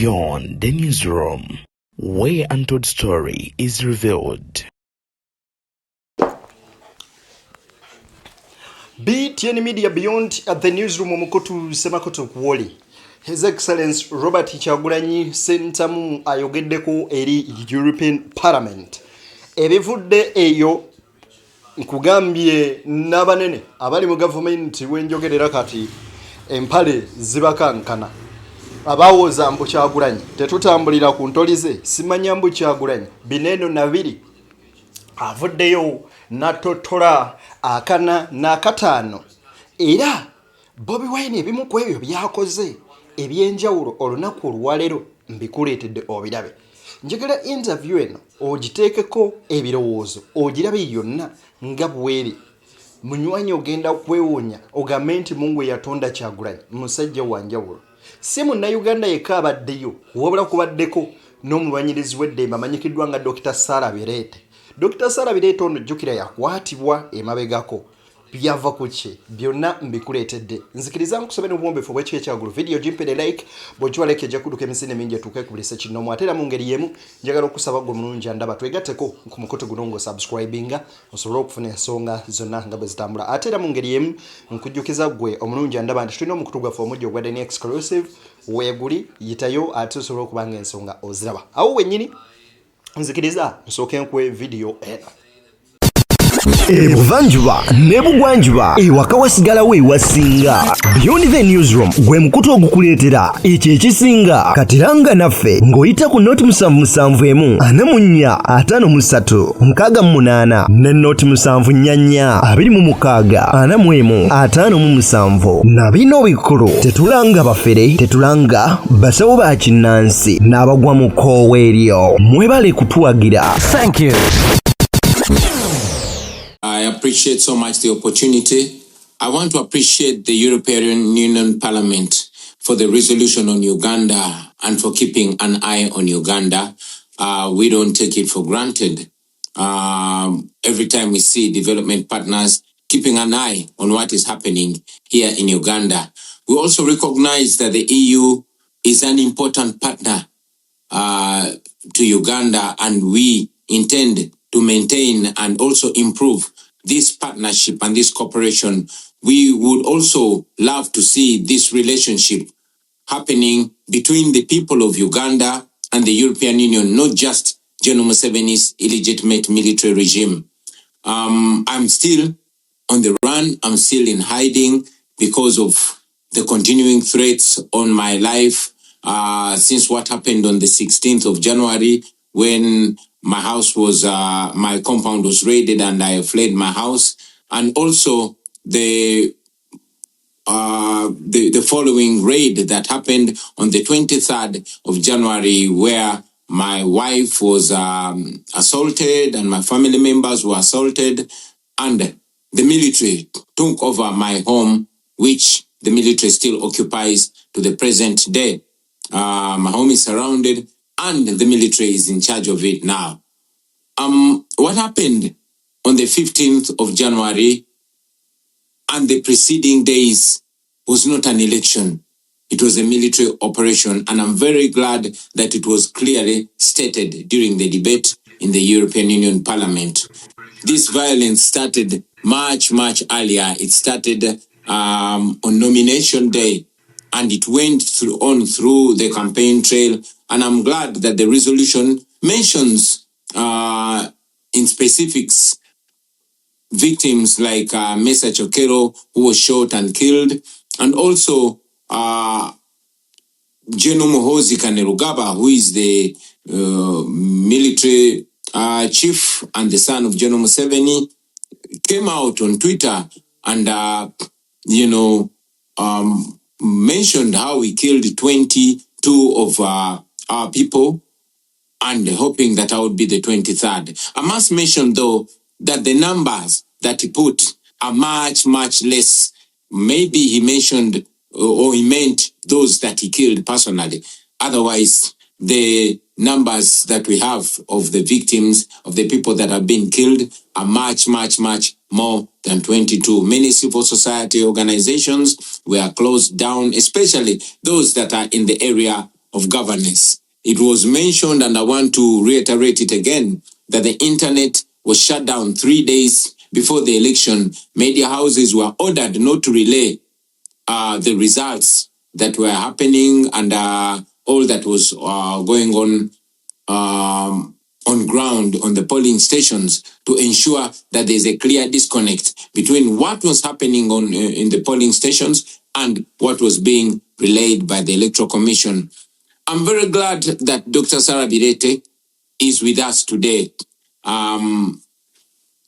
Beyond the newsroom, where untold story is revealed. BTN Media Beyond at the newsroom omukutu semakoto kuwoli. His Excellence Robert Kyagulanyi Ssentamu ayogeddeko eri European Parliament. Ebivudde eyo nkugambye n'abanene abali mu gavumenti wenjogerera kati empale zibakankana. Abawooza mbu Kyagulanyi tetutambulira ku ntolize simanya mbu Kyagulanyi bineno nabiri avuddeyo natotola akana n'akataano era Bobi Wine ebimu ku ebyo byakoze ebyenjawulo olunaku olwaleero mbikuleetedde obirabe. Njagala interview eno ogiteekeko ebirowoozo ogirabe yonna nga bweri munywanyi ogenda kwewuunya ogambe nti Mungu yatonda Kyagulanyi musajja wanjawulo. Si Munnayuganda yekka abaddeyo wabula kubaddeko n'omulwanyirizi w'eddembe amanyikiddwa nga Dr. Sarah Birete. Dr. Sarah Birete ono jjukira yakwatibwa emabegako byava ku ki byonna mbikuleetedde. Nzikiriza nkusomera obwombefu bw'ekika ekyagulu video gimpere like bw'okiwa like ejja kudduka emisinde mingi etuuke ku buli sekinoomu ate era mu ngeri y'emu njagala okusaba gwe omulungi andaba twegatteko ku mukutu guno ng'osubscribinga osobole okufuna ensonga zonna nga bwe zitambula ate era mu ngeri y'emu nkujjukiza gwe omulungi andaba nti tulina omukutu gwaffe omujja ogwa Dani exclusive weeguli yitayo ate osobole okubanga ensonga oziraba awo wennyini nzikiriza nsooke nkwe video eno. Ebuvanjuba nebugwanjuba ewaka wasigalawo ewasinga. Beyond the newsroom gwe mukutu ogukuleetera ekyo ekisinga katiranga naffe ng'oyita ku noti 771 44 53 ne noti 744 26 45 na bino bikulu tetulanga bafere tetulanga basawo ba kinnansi n'abagwa mu koowa eryo mwebale kutuwagira. Thank you. I appreciate so much the opportunity. I want to appreciate the European Union Parliament for the resolution on Uganda and for keeping an eye on Uganda. We don't take it for granted. Every time we see development partners keeping an eye on what is happening here in Uganda. We also recognize that the EU is an important partner to Uganda, and we intend to maintain and also improve this partnership and this cooperation. We would also love to see this relationship happening between the people of Uganda and the European Union, not just General Museveni's illegitimate military regime. I'm still on the run. I'm still in hiding because of the continuing threats on my life since what happened on the 16th of January when my house was, my compound was raided and I fled my house. And also the following raid that happened on the 23rd of January where my wife was assaulted and my family members were assaulted and the military took over my home, which the military still occupies to the present day. My home is surrounded and the military is in charge of it now. What happened on the 15th of January and the preceding days was not an election. It was a military operation, and I'm very glad that it was clearly stated during the debate in the European Union Parliament. This violence started much earlier. It started on nomination day, and it went on through the campaign trail. And I'm glad that the resolution mentions in specifics victims like Mesa Chokero, who was shot and killed, and also General Muhoozi Kainerugaba, who is the military chief and the son of General Museveni, came out on Twitter and, mentioned how he killed 22 of our people and hoping that I would be the 23rd. I must mention, though, that the numbers that he put are much less. Maybe he mentioned or he meant those that he killed personally. Otherwise, the numbers that we have of the victims, of the people that have been killed, are much more than 22. Many civil society organizations were closed down, especially those that are in the area of governance. It was mentioned, and I want to reiterate it again, that the internet was shut down 3 days before the election. Media houses were ordered not to relay the results that were happening and all that was going on ground on the polling stations, to ensure that there's a clear disconnect between what was happening in the polling stations and what was being relayed by the Electoral Commission. I'm very glad that Dr. Sarah Birete is with us today. In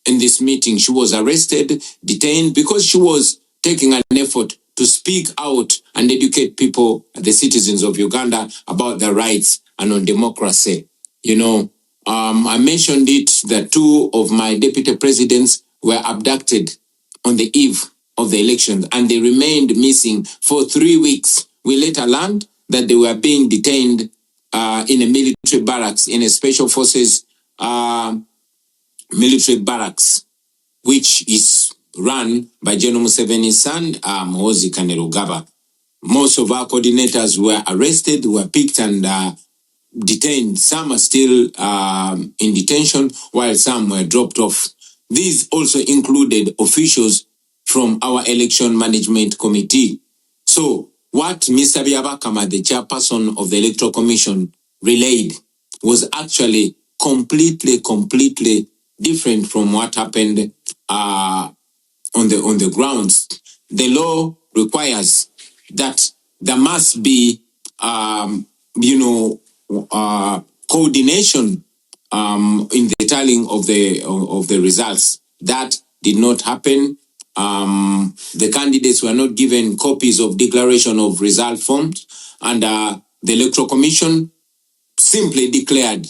this meeting, she was arrested, detained, because she was taking an effort to speak out and educate people, the citizens of Uganda, about their rights and on democracy. I mentioned it that 2 of my deputy presidents were abducted on the eve of the election, and they remained missing for 3 weeks. We later learned that they were being detained in a military barracks, in a special forces military barracks, which is run by General Museveni's son, Muhoozi Kainerugaba. Most of our coordinators were arrested, were picked and detained. Some are still in detention, while some were dropped off. These also included officials from our election management committee. So what Mr. Byabakama, the chairperson of the Electoral Commission, relayed was actually completely different from what happened on the grounds. The law requires that there must be coordination in the tallying of the results. That did not happen. The candidates were not given copies of declaration of result forms, and the Electoral Commission simply declared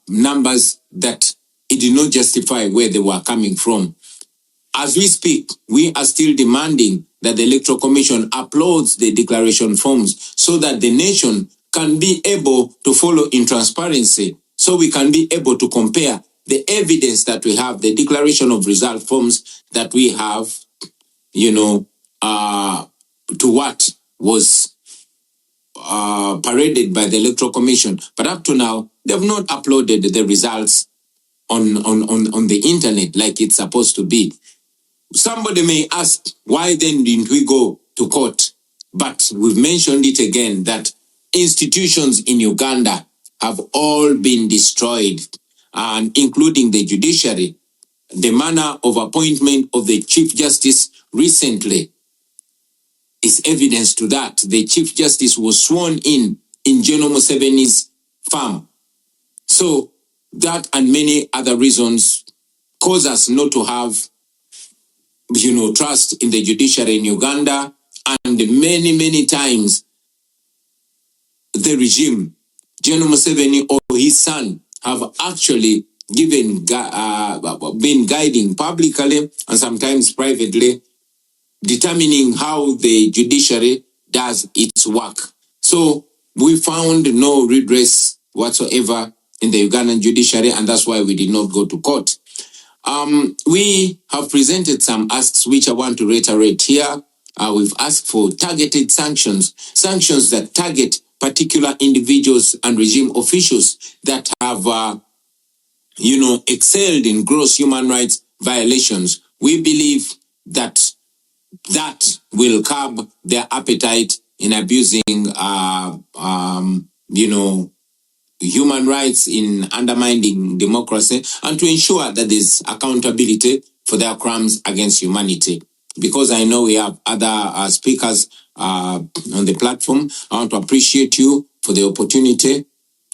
numbers that it did not justify where they were coming from. As we speak, we are still demanding that the Electoral Commission uploads the declaration forms so that the nation can be able to follow in transparency, so we can be able to compare the evidence that we have, the declaration of result forms that we have, to what was paraded by the Electoral Commission. But up to now, they have not uploaded the results on the internet like it's supposed to be. Somebody may ask, why then didn't we go to court? But we've mentioned it again, that institutions in Uganda have all been destroyed, and including the judiciary. The manner of appointment of the Chief Justice recently is evidence to that. The Chief Justice was sworn in General Museveni's farm. So that and many other reasons cause us not to have trust in the judiciary in Uganda, and many times the regime, General Museveni or his son, have actually been guiding publicly and sometimes privately, determining how the judiciary does its work. So we found no redress whatsoever in the Ugandan judiciary, and that's why we did not go to court. We have presented some asks which I want to reiterate here. We've asked for targeted sanctions that target particular individuals and regime officials that have, excelled in gross human rights violations. We believe that will curb their appetite in abusing, human rights, in undermining democracy, and to ensure that there's accountability for their crimes against humanity. Because I know we have other speakers on the platform, I want to appreciate you for the opportunity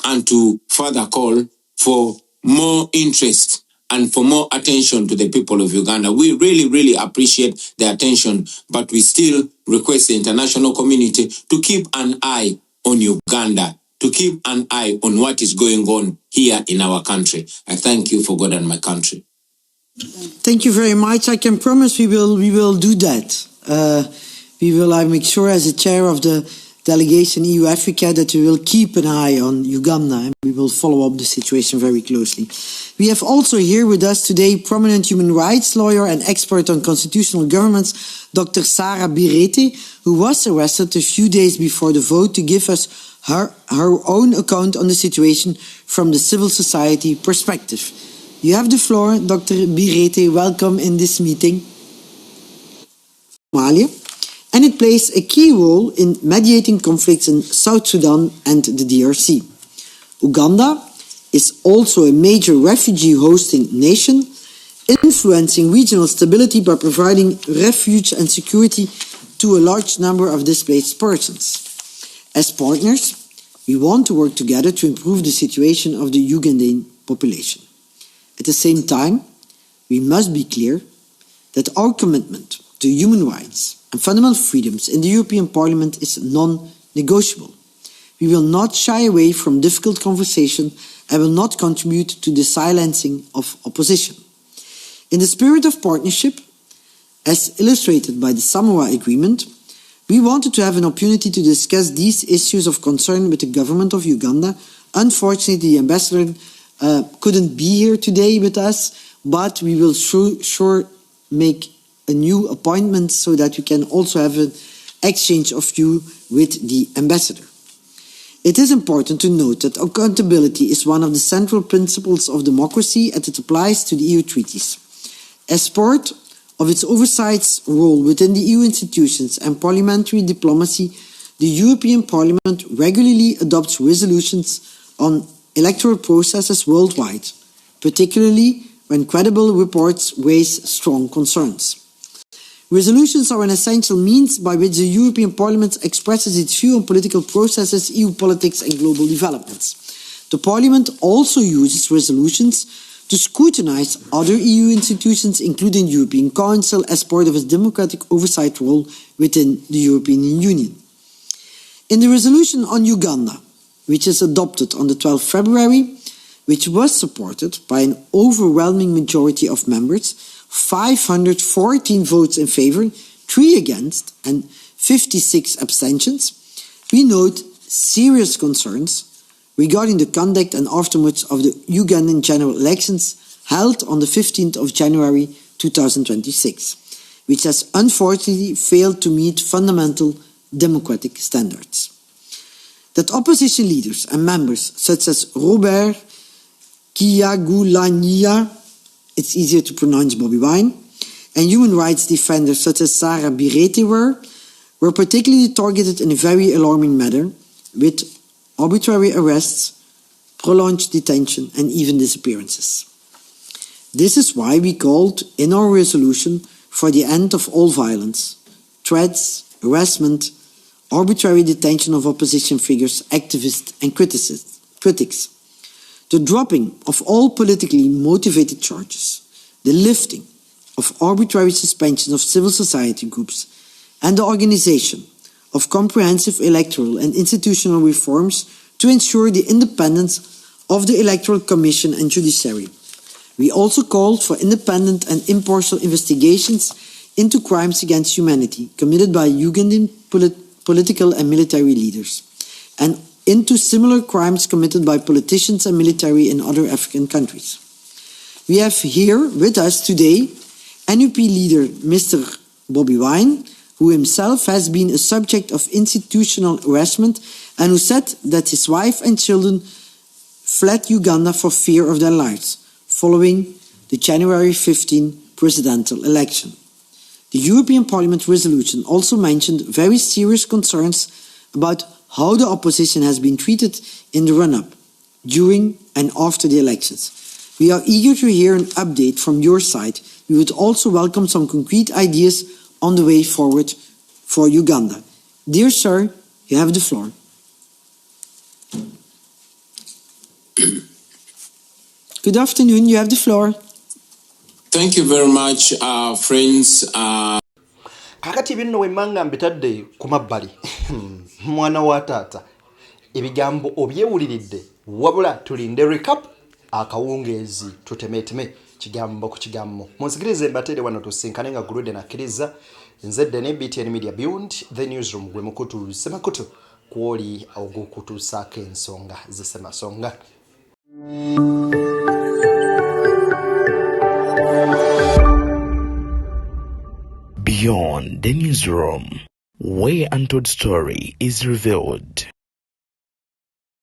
and to further call for more interest and for more attention to the people of Uganda. We really appreciate the attention, but we still request the international community to keep an eye on Uganda, to keep an eye on what is going on here in our country. I thank you for God and my country. Thank you very much. I can promise we will do that. We will. I make sure, as the chair of the delegation EU Africa that we will keep an eye on Uganda and we will follow up the situation very closely. We have also here with us today prominent human rights lawyer and expert on constitutional governments, Dr. Sarah Birete, who was arrested a few days before the vote to give us her own account on the situation from the civil society perspective. You have the floor, Dr. Birete. Welcome in this meeting. Somalia. And it plays a key role in mediating conflicts in South Sudan and the DRC. Uganda is also a major refugee hosting nation, influencing regional stability by providing refuge and security to a large number of displaced persons. As partners, we want to work together to improve the situation of the Ugandan population. At the same time, we must be clear that our commitment to human rights and fundamental freedoms in the European Parliament is non-negotiable. We will not shy away from difficult conversation and will not contribute to the silencing of opposition. In the spirit of partnership, as illustrated by the Samoa Agreement, we wanted to have an opportunity to discuss these issues of concern with the government of Uganda. Unfortunately, the ambassador couldn't be here today with us, but we will sure make a new appointment so that we can also have an exchange of view with the ambassador. It is important to note that accountability is one of the central principles of democracy as it applies to the EU treaties. As part of its oversight role within the EU institutions and parliamentary diplomacy, the European Parliament regularly adopts resolutions on electoral processes worldwide, particularly when credible reports raise strong concerns. Resolutions are an essential means by which the European Parliament expresses its view on political processes, EU politics and global developments. The Parliament also uses resolutions to scrutinize other EU institutions, including the European Council, as part of its democratic oversight role within the European Union. In the resolution on Uganda, which is adopted on the 12th February, which was supported by an overwhelming majority of members, 514 votes in favour, 3 against and 56 abstentions, we note serious concerns regarding the conduct and aftermath of the Ugandan general elections held on the 15th of January 2026, which has unfortunately failed to meet fundamental democratic standards. That opposition leaders and members such as Robert Kyagulanyi, it's easier to pronounce Bobi Wine, and human rights defenders such as Sarah Birete were particularly targeted in a very alarming manner, with arbitrary arrests, prolonged detention and even disappearances. This is why we called in our resolution for the end of all violence, threats, harassment, arbitrary detention of opposition figures, activists and critics, the dropping of all politically motivated charges, the lifting of arbitrary suspension of civil society groups, and the organization of comprehensive electoral and institutional reforms to ensure the independence of the Electoral Commission and Judiciary. We also called for independent and impartial investigations into crimes against humanity committed by Ugandan political and military leaders, and into similar crimes committed by politicians and military in other African countries. We have here with us today NUP leader Mr. Bobi Wine, who himself has been a subject of institutional harassment and who said that his wife and children fled Uganda for fear of their lives following the January 15 presidential election. The European Parliament resolution also mentioned very serious concerns about how the opposition has been treated in the run-up, during and after the elections. We are eager to hear an update from your side. We would also welcome some concrete ideas on the way forward for Uganda. Dear sir, you have the floor. Good afternoon, you have the floor. Thank you very much, friends. Kakati bino wemmanga mbitadde ku mabbali mwana wa taata ebigambo obyewuliridde wabula tulinde recap akawungeezi tutemeteme kigambo ku kigambo munsigirize mbatere wano tusinkane nga Gulude nakkiriza nzedde ne BTN Media Beyond the Newsroom gwe mukutu Semakutu kwoli ogw'okutuusaako ensonga z'Ssemasonga. Beyond the newsroom, where untold story is revealed.